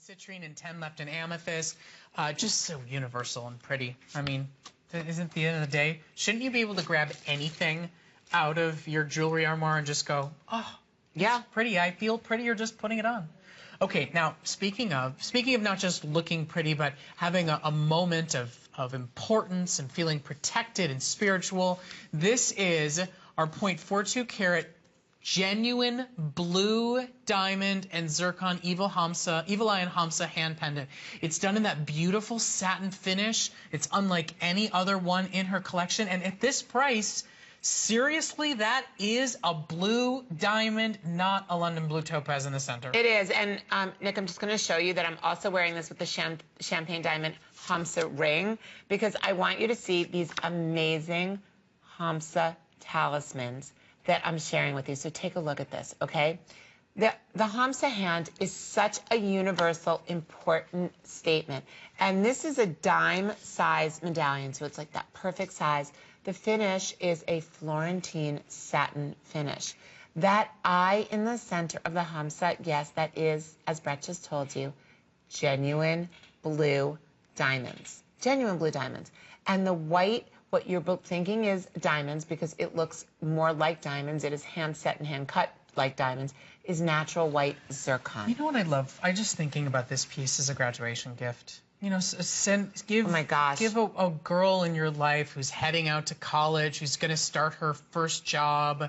citrine and 10 left in amethyst. Just so universal and pretty. I mean, isn't the end of the day, shouldn't you be able to grab anything out of your jewelry armoire and just go, oh, yeah, pretty. I feel prettier just putting it on. Okay, now speaking of not just looking pretty, but having a moment of importance and feeling protected and spiritual, this is our 0.42 carat genuine blue diamond and zircon evil eye and Hamsa hand pendant. It's done in that beautiful satin finish. It's unlike any other one in her collection, and at this price, seriously, that is a blue diamond, not a London blue topaz in the center. It is, and Nick, I'm just going to show you that I'm also wearing this with the champagne diamond Hamsa ring, because I want you to see these amazing Hamsa talismans that I'm sharing with you. So take a look at this, okay? The Hamsa hand is such a universal, important statement. And this is a dime-size medallion, so it's like that perfect size. The finish is a Florentine satin finish. That eye in the center of the Hamsa, yes, that is, as Brett just told you, genuine blue diamonds. Genuine blue diamonds. And the white, what you're thinking is diamonds, because it looks more like diamonds. It is hand set and hand cut like diamonds, is natural white zircon. You know what I love? I just thinking about this piece as a graduation gift. You know, give oh my gosh, give a girl in your life who's heading out to college, who's going to start her first job,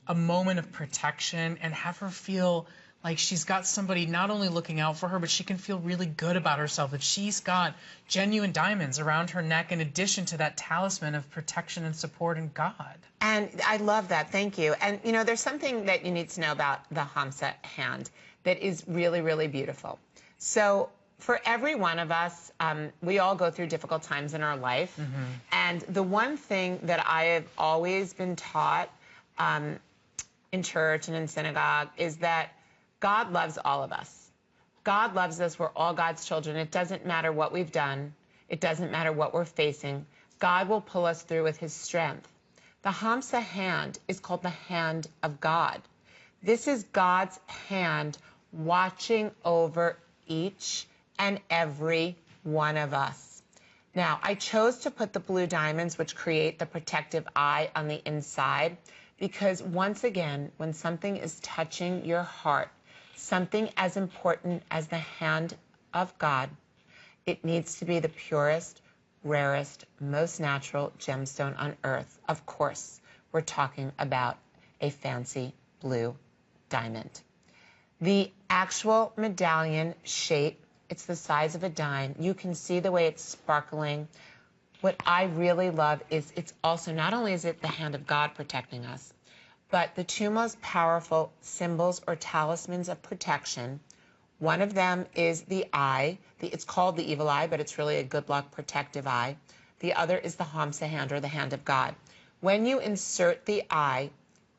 a moment of protection, and have her feel like she's got somebody not only looking out for her, but she can feel really good about herself, that she's got genuine diamonds around her neck in addition to that talisman of protection and support in God. And I love that. Thank you. And, you know, there's something that you need to know about the Hamsa hand that is really, really beautiful. So for every one of us, we all go through difficult times in our life. Mm-hmm. And the one thing that I have always been taught in church and in synagogue is that God loves all of us. God loves us. We're all God's children. It doesn't matter what we've done. It doesn't matter what we're facing. God will pull us through with his strength. The Hamsa hand is called the hand of God. This is God's hand watching over each and every one of us. Now, I chose to put the blue diamonds, which create the protective eye, on the inside, because once again, when something is touching your heart, something as important as the hand of God, it needs to be the purest, rarest, most natural gemstone on earth. Of course, we're talking about a fancy blue diamond. The actual medallion shape, it's the size of a dime. You can see the way it's sparkling. What I really love is it's also, not only is it the hand of God protecting us, but the two most powerful symbols or talismans of protection, one of them is the eye. It's called the evil eye, but it's really a good luck protective eye. The other is the Hamsa hand, or the hand of God. When you insert the eye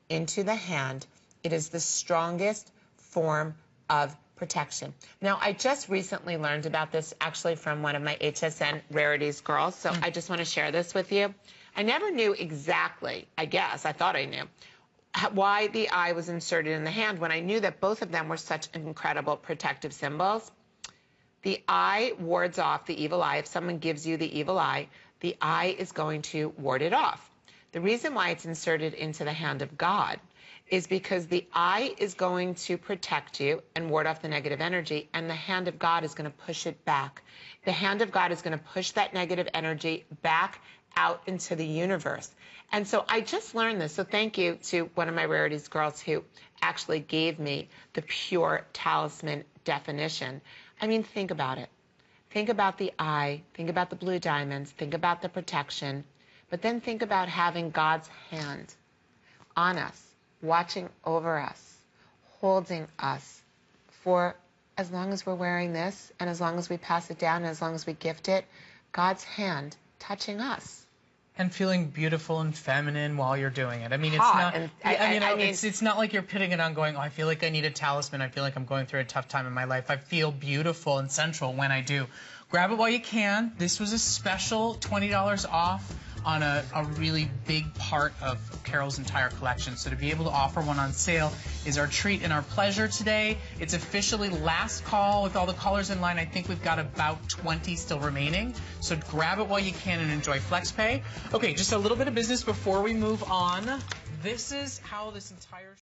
into the hand, it is the strongest form of protection. Now, I just recently learned about this actually from one of my HSN Rarities girls, so I just want to share this with you. I never knew exactly, I guess, I thought I knew, why the eye was inserted in the hand when I knew that both of them were such incredible protective symbols. The eye wards off the evil eye. If someone gives you the evil eye, the eye is going to ward it off. The reason why it's inserted into the hand of God is because the eye is going to protect you and ward off the negative energy, and the hand of God is going to push it back. The hand of God is going to push that negative energy back out into the universe. And so I just learned this. So thank you to one of my Rarities girls who actually gave me the pure talisman definition. I mean, think about it. Think about the eye. Think about the blue diamonds. Think about the protection. But then think about having God's hand on us, watching over us, holding us for as long as we're wearing this, and as long as we pass it down, and as long as we gift it, God's hand touching us. And feeling beautiful and feminine while you're doing it. I mean, it's not. It's not like you're putting it on, going, "Oh, I feel like I need a talisman. I feel like I'm going through a tough time in my life. I feel beautiful and central when I do." Grab it while you can. This was a special $20 off on a really big part of Carol's entire collection. So to be able to offer one on sale is our treat and our pleasure today. It's officially last call with all the callers in line. I think we've got about 20 still remaining. So grab it while you can and enjoy FlexPay. Okay, just a little bit of business before we move on. This is how this entire